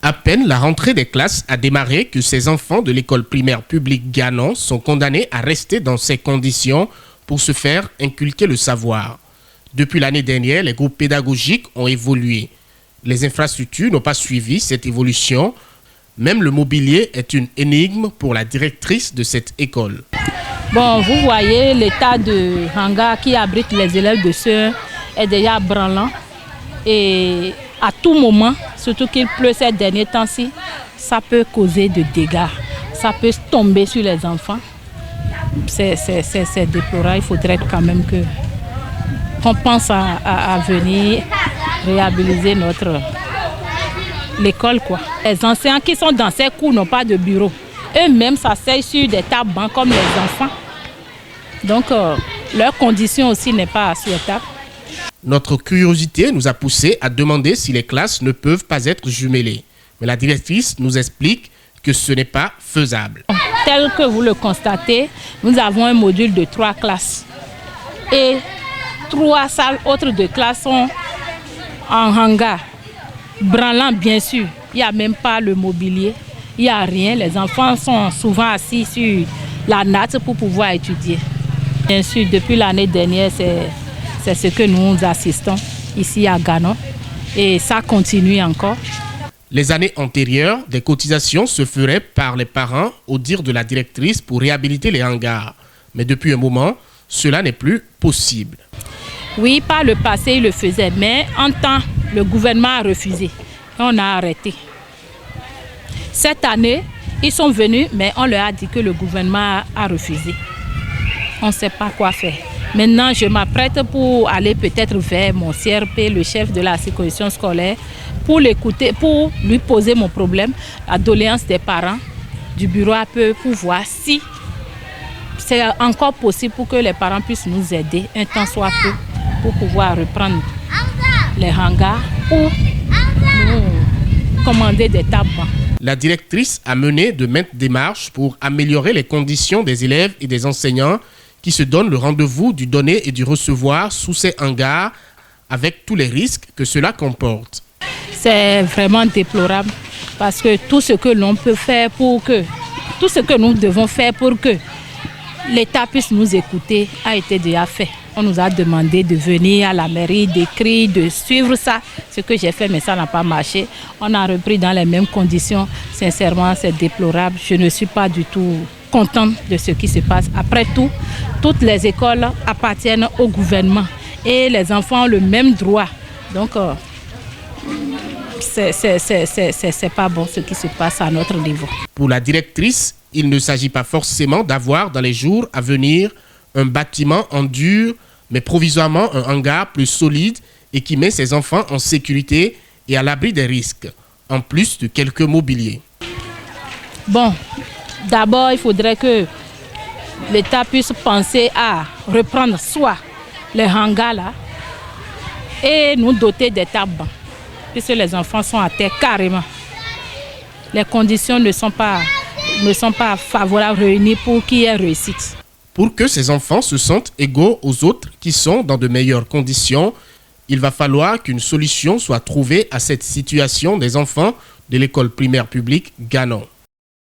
À peine la rentrée des classes a démarré que ces enfants de l'école primaire publique Ganon sont condamnés à rester dans ces conditions pour se faire inculquer le savoir. Depuis l'année dernière, les groupes pédagogiques ont évolué. Les infrastructures n'ont pas suivi cette évolution. Même le mobilier est une énigme pour la directrice de cette école. Bon, vous voyez, l'état de hangar qui abrite les élèves de CE1 est déjà branlant. Et à tout moment, surtout qu'il pleut ces derniers temps-ci, ça peut causer de dégâts. Ça peut tomber sur les enfants. C'est déplorable. Il faudrait quand même qu'on pense à venir réhabiliter l'école, quoi. Les enseignants qui sont dans ces cours n'ont pas de bureau. Eux-mêmes s'asseyent sur des tables bancs comme les enfants. Donc, leur condition aussi n'est pas souhaitable. Notre curiosité nous a poussé à demander si les classes ne peuvent pas être jumelées. Mais la directrice nous explique que ce n'est pas faisable. Tel que vous le constatez, nous avons un module de 3 classes. Et 3 salles autres de classe sont en hangar. Branlant, bien sûr. Il n'y a même pas le mobilier. Il n'y a rien. Les enfants sont souvent assis sur la natte pour pouvoir étudier. Bien sûr, depuis l'année dernière, c'est ce que nous assistons ici à Ganon. Et ça continue encore. Les années antérieures, des cotisations se feraient par les parents au dire de la directrice pour réhabiliter les hangars. Mais depuis un moment, cela n'est plus possible. Oui, par le passé, ils le faisaient, mais en temps, le gouvernement a refusé. Et on a arrêté. Cette année, ils sont venus, mais on leur a dit que le gouvernement a refusé. On ne sait pas quoi faire. Maintenant, je m'apprête pour aller peut-être vers mon CRP, le chef de la sécurité scolaire, pour l'écouter, pour lui poser mon problème, la doléance des parents du bureau à peu, pour voir si c'est encore possible pour que les parents puissent nous aider un temps soit peu pour pouvoir reprendre les hangars ou nous commander des tables. La directrice a mené de maintes démarches pour améliorer les conditions des élèves et des enseignants qui se donnent le rendez-vous du donner et du recevoir sous ces hangars avec tous les risques que cela comporte. C'est vraiment déplorable parce que tout ce que l'on peut faire tout ce que nous devons faire pour que l'État puisse nous écouter a été déjà fait. On nous a demandé de venir à la mairie, d'écrire, de suivre ça. Ce que j'ai fait, mais ça n'a pas marché. On a repris dans les mêmes conditions. Sincèrement, c'est déplorable. Je ne suis pas du tout contente de ce qui se passe. Après tout, toutes les écoles appartiennent au gouvernement et les enfants ont le même droit. Donc, c'est pas bon ce qui se passe à notre niveau. Pour la directrice, il ne s'agit pas forcément d'avoir dans les jours à venir un bâtiment en dur, mais provisoirement un hangar plus solide et qui met ses enfants en sécurité et à l'abri des risques, en plus de quelques mobiliers. Bon, d'abord, il faudrait que l'État puisse penser à reprendre soit les hangars là et nous doter des tables, puisque les enfants sont à terre carrément. Les conditions ne sont pas favorables réunies pour qu'il y ait réussite. Pour que ces enfants se sentent égaux aux autres qui sont dans de meilleures conditions, il va falloir qu'une solution soit trouvée à cette situation des enfants de l'école primaire publique Ganon.